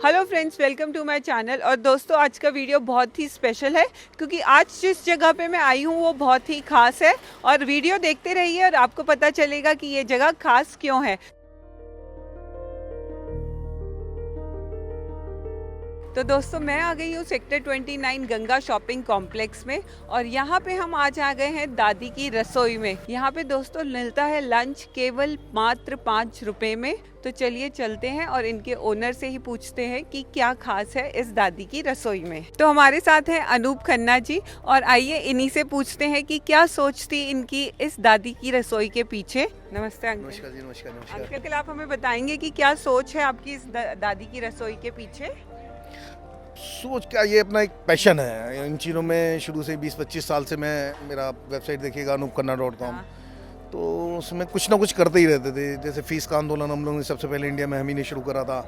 Hello friends, welcome to my channel. और दोस्तों, आज का वीडियो बहुत ही स्पेशल है क्योंकि आज जिस जगह पे मैं आई हूँ वो बहुत ही खास है। और वीडियो देखते रहिए और आपको पता चलेगा कि ये जगह खास क्यों है। तो दोस्तों, मैं आ गई हूँ सेक्टर 29 गंगा शॉपिंग कॉम्प्लेक्स में। और यहाँ पे हम आज आ गए हैं दादी की रसोई में। यहाँ पे दोस्तों मिलता है लंच केवल मात्र 5 रुपए में। तो चलिए चलते हैं और इनके ओनर से ही पूछते हैं कि क्या खास है इस दादी की रसोई में। तो हमारे साथ हैं अनूप खन्ना जी, और आइए इन्हीं से पूछते हैं कि क्या सोच थी इनकी इस दादी की रसोई के पीछे। नमस्ते अंकल। नमस्कार जी, नमस्कार नमस्कार। अंकल, आप हमें बताएंगे कि क्या सोच है आपकी इस दादी की रसोई के पीछे। सोच क्या, ये अपना एक पैशन है इन चीज़ों में। शुरू से 20-25 साल से मैं, मेरा वेबसाइट देखिएगा anoopkhanna.com, तो उसमें कुछ ना कुछ करते ही रहते थे। जैसे फीस का आंदोलन हम लोगों ने सबसे पहले इंडिया में हम ही ने शुरू करा था।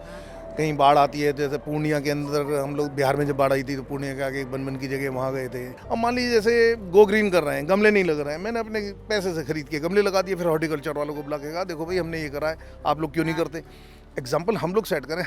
कहीं बाढ़ आती है, जैसे पूर्णिया के अंदर हम लोग, बिहार में जब बाढ़ आई थी तो पूर्णिया के आगे बनबन की जगह वहाँ गए थे। अब मान लीजिए जैसे गो ग्रीन कर रहे हैं, गमले नहीं लग रहे हैं, मैंने अपने पैसे से खरीद के गमले लगा दिए। फिर हॉर्टिकल्चर वालों को बुला के कहा, देखो भाई हमने ये करा है, आप लोग क्यों नहीं करते। एग्जाम्पल हम लोग सेट करें।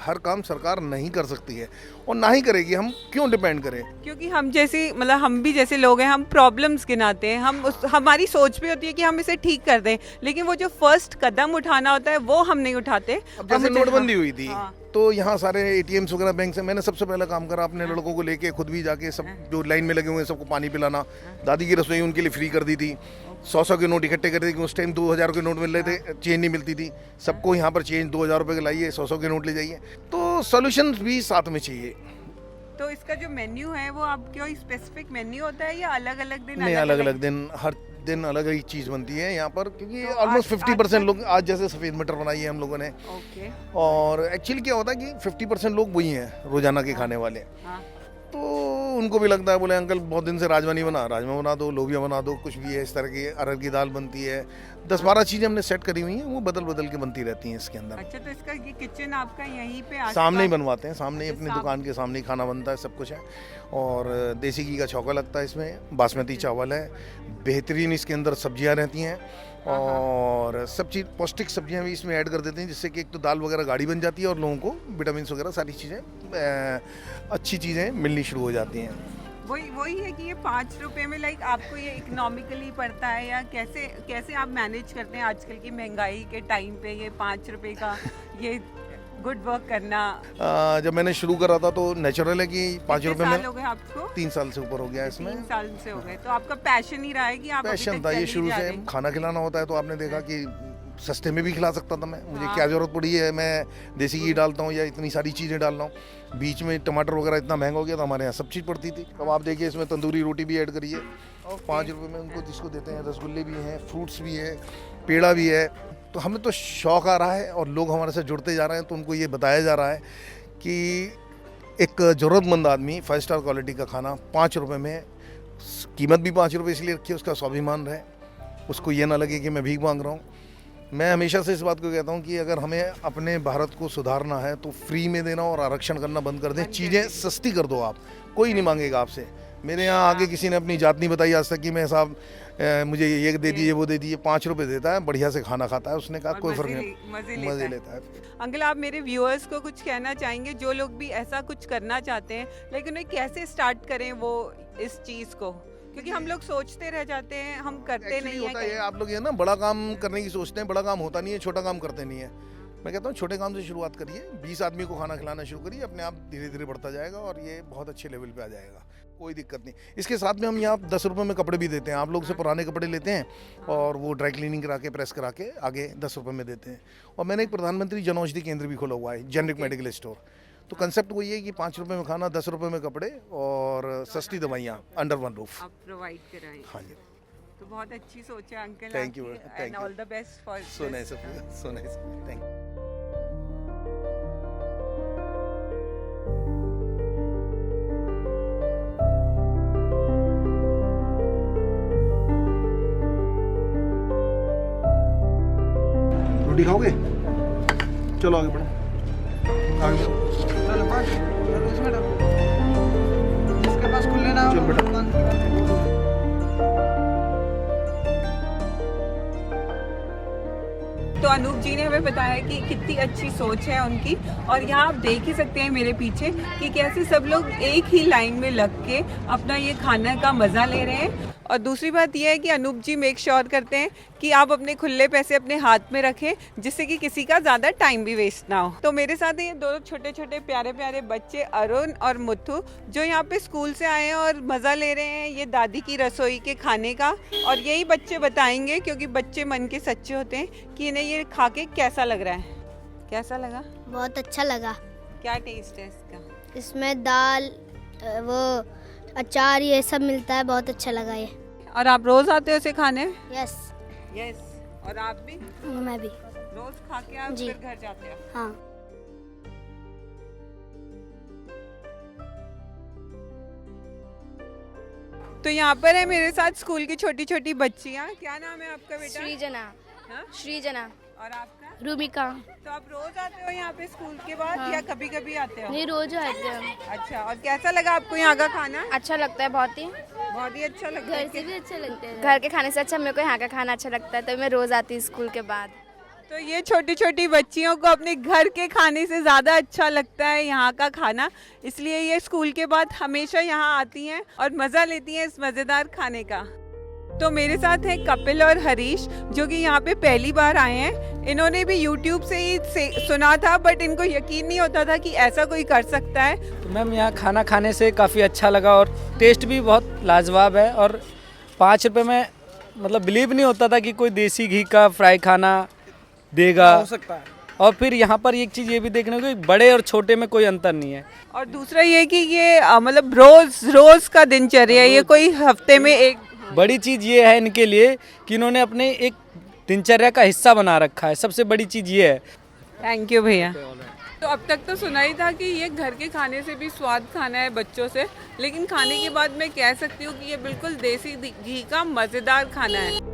हर काम सरकार नहीं कर सकती है और ना ही करेगी। हम क्यों डिपेंड करें? क्योंकि हम जैसी, मतलब हम भी जैसे लोग हैं, हम प्रॉब्लम्स गिनाते हैं। हमारी सोच भी होती है कि हम इसे ठीक कर दें, लेकिन वो जो फर्स्ट कदम उठाना होता है वो हम नहीं उठाते। अब जैसे नोटबंदी हुई थी, हाँ। तो यहाँ सारे एटीएम्स वगैरह बैंक से मैंने सबसे पहला काम करा, अपने लड़कों को लेके खुद भी जाके सब जो लाइन में लगे हुए हैं सबको पानी पिलाना। दादी की रसोई उनके लिए फ्री कर दी थी। 100 के नोट इकट्ठे कर दी थी। उस टाइम 2000 के नोट मिल रहे थे, चेंज नहीं मिलती थी। सबको यहाँ पर चेंज 2000 रुपये के लाइए, 100 के नोट ले जाइए। तो सोल्यूशन भी साथ में चाहिए। तो इसका जो मेन्यू है वो आपके कोई स्पेसिफिक मेन्यू होता है या अलग अलग दिन? नहीं, अलग अलग दिन, हर दिन अलग अलग चीज़ बनती है यहाँ पर। क्योंकि तो ऑलमोस्ट 50% लोग, आज जैसे सफ़ेद मटर बनाई है हम लोगों ने। ओके। और एक्चुअली क्या होता है कि 50% लोग वही हैं रोजाना के खाने वाले। हाँ। तो उनको भी लगता है, बोले अंकल बहुत दिन से राजमा नहीं बना, राजमा बना दो, लोबिया बना दो, कुछ भी है इस तरह की। अरहर की दाल बनती है। 10-12 चीज़ें हमने सेट करी हुई हैं, वो बदल बदल के बनती रहती हैं इसके अंदर। अच्छा, तो इसका ये किचन आपका यहीं पे सामने ही बनवाते हैं, सामने ही अपनी साम- दुकान के सामने ही खाना बनता है, सब कुछ है। और देसी घी का छौंका लगता है इसमें, बासमती चावल है, बेहतरीन इसके अंदर सब्जियां रहती हैं। और सब चीज़ पौष्टिक सब्जियां भी इसमें ऐड कर देते हैं, जिससे कि एक तो दाल वगैरह गाढ़ी बन जाती है और लोगों को विटामिन वगैरह सारी चीज़ें, अच्छी चीज़ें मिलनी शुरू हो जाती हैं। वही है कि ये 5 रुपए में लाइक आपको ये इकोनॉमिकली पड़ता है, या कैसे कैसे आप मैनेज करते हैं आजकल की महंगाई के टाइम पे ये 5 रुपए का ये गुड वर्क करना? जब मैंने शुरू करा था तो नेचुरल है कि 5 रुपए में। हो गए आपको? 3 साल से ऊपर हो गया इसमें। 3 साल से हो गए। तो आपका पैशन ही रहा है कि आप अभी पैशन तक था चल ये, ही शुरू जा से रहे हैं? खाना खिलाना होता है तो आपने देखा कि सस्ते में भी खिला सकता था मैं। मुझे हाँ। क्या जरूरत पड़ी है, मैं देसी घी डालता हूँ या इतनी सारी चीज़ें डाल रहा हूँ। बीच में टमाटर वगैरह इतना महंगा हो गया, तो हमारे यहाँ सब चीज़ पड़ती थी। अब आप देखिए इसमें तंदूरी रोटी भी ऐड करिए, 5 रुपये में उनको जिसको देते हैं। रसगुल्ले भी हैं, फ्रूट्स भी है, पेड़ा भी है। तो हमें तो शौक आ रहा है और लोग हमारे से जुड़ते जा रहे हैं, तो उनको ये बताया जा रहा है कि एक ज़रूरतमंद आदमी 5 स्टार क्वालिटी का खाना 5 रुपये में, कीमत भी 5 रुपये इसलिए रखी है, उसका स्वाभिमान रहे, उसको ये ना लगे कि मैं भीख मांग रहा हूँ। मैं हमेशा से इस बात को कहता हूँ कि अगर हमें अपने भारत को सुधारना है तो फ्री में देना और आरक्षण करना बंद कर दें। चीज़ें सस्ती कर दो, आप कोई नहीं मांगेगा आपसे। मेरे यहाँ आगे किसी ने अपनी जात नहीं बताई आज तक कि मैं साहब मुझे ये दे दीजिए वो दे दीजिए। 5 रुपये देता है, बढ़िया से खाना खाता है, उसने कहा कोई फर्क नहीं, मजे लेता है। अंकल, आप मेरे व्यूअर्स को कुछ कहना चाहेंगे जो लोग भी ऐसा कुछ करना चाहते हैं, लेकिन उन्हें कैसे स्टार्ट करें वो इस चीज़ को? क्योंकि हम लोग सोचते रह जाते हैं, हम करते नहीं होता है हैं। आप लोग ये ना बड़ा काम करने की सोचते हैं, बड़ा काम होता नहीं है, छोटा काम करते नहीं है। मैं कहता हूँ छोटे काम से शुरुआत करिए, 20 आदमी को खाना खिलाना शुरू करिए, अपने आप धीरे धीरे बढ़ता जाएगा और ये बहुत अच्छे लेवल पे आ जाएगा, कोई दिक्कत नहीं। इसके साथ में हम यहाँ 10 रुपये में कपड़े भी देते हैं। आप लोग से पुराने कपड़े लेते हैं और वो ड्राई क्लीनिंग करा के, प्रेस करा के आगे 10 रुपये में देते हैं। और मैंने एक प्रधानमंत्री जन औषधि केंद्र भी खोला हुआ है, जेनरिक मेडिकल स्टोर। तो कंसेप्ट वही है कि 5 रुपये में खाना, 10 रुपये में कपड़े और सस्ती दवाइयाँ अंडर वन रूफ आप प्रोवाइड कराएं। हाँ जी। तो बहुत अच्छी सोच है uncle. Thank you, and all the best for so nice, so nice, thank you. रोटी खाओगे? चलो आगे बढ़ो, आगे बढ़ो। चलो बस, चलो इसमें डालो। जिसके पास खुले ना हो चल बेटा। दुकान की बात है। तो तो अनूप जी ने हमें बताया कि कितनी अच्छी सोच है उनकी। और यहाँ आप देख ही सकते हैं मेरे पीछे कि कैसे सब लोग एक ही लाइन में लग के अपना ये खाने का मज़ा ले रहे हैं। और दूसरी बात यह है कि अनूप जी मेक श्योर करते हैं कि आप अपने खुले पैसे अपने हाथ में रखें, जिससे कि किसी का ज़्यादा टाइम भी वेस्ट ना हो। तो मेरे साथ ये दो छोटे छोटे प्यारे प्यारे बच्चे अरुण और मुथु, जो यहाँ पे स्कूल से आए हैं और मज़ा ले रहे हैं ये दादी की रसोई के खाने का। और यही बच्चे बताएंगे, क्योंकि बच्चे मन के सच्चे होते हैं, कि इन्हें ये खा के कैसा लग रहा है। कैसा लगा? बहुत अच्छा लगा। क्या टेस्ट है इसका? इसमें दाल वो अचार ये सब मिलता है, बहुत अच्छा लगा ये। और आप रोज आते हो इसे खाने? यस। यस। और आप भी? मैं भी। रोज खा के आप जी। फिर घर जाते हो? हाँ। तो यहाँ पर है मेरे साथ स्कूल की छोटी छोटी बच्चियाँ। क्या नाम है आपका बेटा? सृजना। हाँ? सृजना। और आपका? रूमिका। तो आप रोज आते हो यहाँ पे स्कूल के बाद या कभी कभी आते हो? नहीं, रोज आते हैं। अच्छा, और कैसा लगा आपको यहाँ का खाना? अच्छा लगता है बहुत ही। बहुत ही अच्छा लगता है। घर से भी अच्छा लगता है। घर के खाने से अच्छा मेरे को यहाँ का खाना अच्छा लगता है, तो मैं रोज आती हूँ स्कूल के बाद। तो ये छोटी छोटी बच्चियों को अपने घर के खाने से ज़्यादा अच्छा लगता है यहाँ का खाना, इसलिए ये स्कूल के बाद हमेशा यहाँ आती हैं और मज़ा लेती हैं इस मज़ेदार खाने का। तो मेरे साथ है कपिल और हरीश, जो कि यहाँ पे पहली बार आए हैं। इन्होंने भी YouTube से ही सुना था, बट इनको यकीन नहीं होता था कि ऐसा कोई कर सकता है। तो मैम यहाँ खाना खाने से काफ़ी अच्छा लगा और टेस्ट भी बहुत लाजवाब है। और 5 रुपये में मतलब बिलीव नहीं होता था कि कोई देसी घी का फ्राई खाना देगा हो सकता है। और फिर यहाँ पर एक चीज़ ये भी देखने को बड़े और छोटे में कोई अंतर नहीं है। और दूसरा ये कि ये मतलब रोज का दिनचर्या, ये कोई हफ्ते में एक। बड़ी चीज़ ये है इनके लिए कि इन्होंने अपने एक दिनचर्या का हिस्सा बना रखा है, सबसे बड़ी चीज़ ये है। थैंक यू भैया। तो अब तक तो सुना ही था कि ये घर के खाने से भी स्वाद खाना है बच्चों से, लेकिन खाने के बाद मैं कह सकती हूँ कि ये बिल्कुल देसी घी का मज़ेदार खाना है।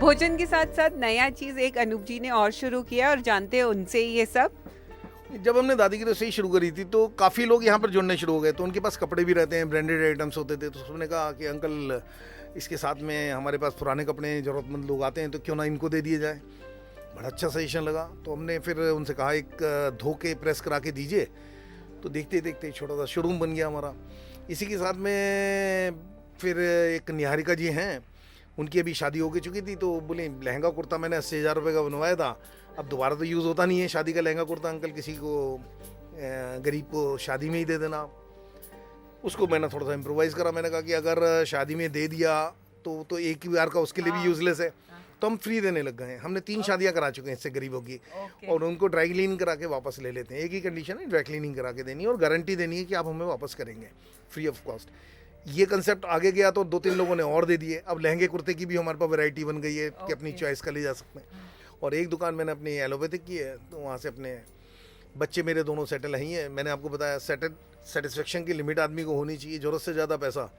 भोजन के साथ साथ नया चीज एक अनूप जी ने और शुरू किया, और जानते हैं उनसे ही ये सब। जब हमने दादी की रसोई शुरू करी थी तो काफ़ी लोग यहाँ पर जुड़ने शुरू हो गए, तो उनके पास कपड़े भी रहते हैं, ब्रांडेड आइटम्स होते थे। तो उसने कहा कि अंकल इसके साथ में हमारे पास पुराने कपड़े ज़रूरतमंद लोग आते हैं, तो क्यों ना इनको दे दिए जाए। बड़ा अच्छा सजेशन लगा। तो हमने फिर उनसे कहा एक धो के प्रेस करा के दीजिए। तो देखते देखते छोटा सा शोरूम बन गया हमारा। इसी के साथ में फिर एक निहारिका जी हैं, उनकी अभी शादी हो चुकी थी, तो बोले लहंगा कुर्ता मैंने 80,000 रुपये का बनवाया था, अब दोबारा तो यूज़ होता नहीं है शादी का लहंगा कुर्ता, अंकल किसी को गरीब को शादी में ही दे देना। उसको मैंने थोड़ा सा इम्प्रोवाइज़ करा। मैंने कहा कि अगर शादी में दे दिया तो एक ही बार का उसके लिए भी यूज़लेस है, तो हम फ्री देने लग गए हैं। हमने 3 शादियाँ करा चुके हैं इससे गरीबों की, और उनको ड्राई क्लीनिंग करा के वापस ले लेते हैं। एक ही कंडीशन है, ड्राई क्लीनिंग करा के देनी है और गारंटी देनी है कि आप हमें वापस करेंगे फ्री ऑफ कॉस्ट। ये कंसेप्ट आगे गया तो 2-3 लोगों ने और दे दिए। अब लहंगे कुर्ते की भी हमारे पास वैरायटी बन गई है कि अपनी चॉइस का ले जा सकते हैं। और एक दुकान मैंने अपनी एलोपैथिक की है, तो वहाँ से अपने बच्चे मेरे दोनों सेटल ही हैं। मैंने आपको बताया सेटिस्फेक्शन की लिमिट आदमी को होनी चाहिए। ज़रूरत से ज़्यादा पैसा,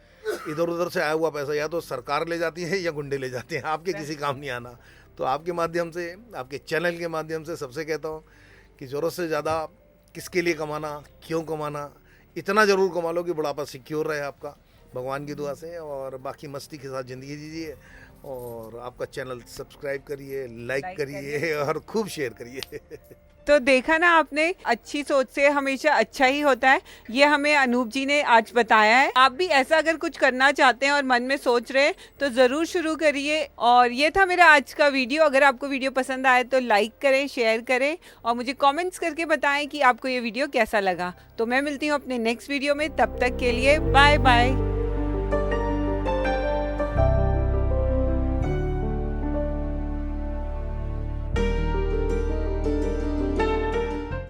इधर उधर से आया हुआ पैसा या तो सरकार ले जाती है या गुंडे ले जाते हैं, आपके किसी काम नहीं आना। तो आपके माध्यम से, आपके चैनल के माध्यम से सबसे कहता हूँ कि ज़रूरत से ज़्यादा किसके लिए कमाना, क्यों कमाना, इतना ज़रूर कमा लो कि बुढ़ापा सिक्योर रहे आपका, भगवान की दुआ से। और बाकी मस्ती के साथ ज़िंदगी जीजिए, और आपका चैनल सब्सक्राइब करिए, लाइक करिए और खूब शेयर करिए। तो देखा ना आपने, अच्छी सोच से हमेशा अच्छा ही होता है, ये हमें अनूप जी ने आज बताया है। आप भी ऐसा अगर कुछ करना चाहते हैं और मन में सोच रहे हैं तो ज़रूर शुरू करिए। और ये था मेरा आज का वीडियो। अगर आपको वीडियो पसंद आए तो लाइक करें, शेयर करें और मुझे कमेंट्स करके बताएं कि आपको ये वीडियो कैसा लगा। तो मैं मिलती हूँ अपने नेक्स्ट वीडियो में, तब तक के लिए बाय बाय।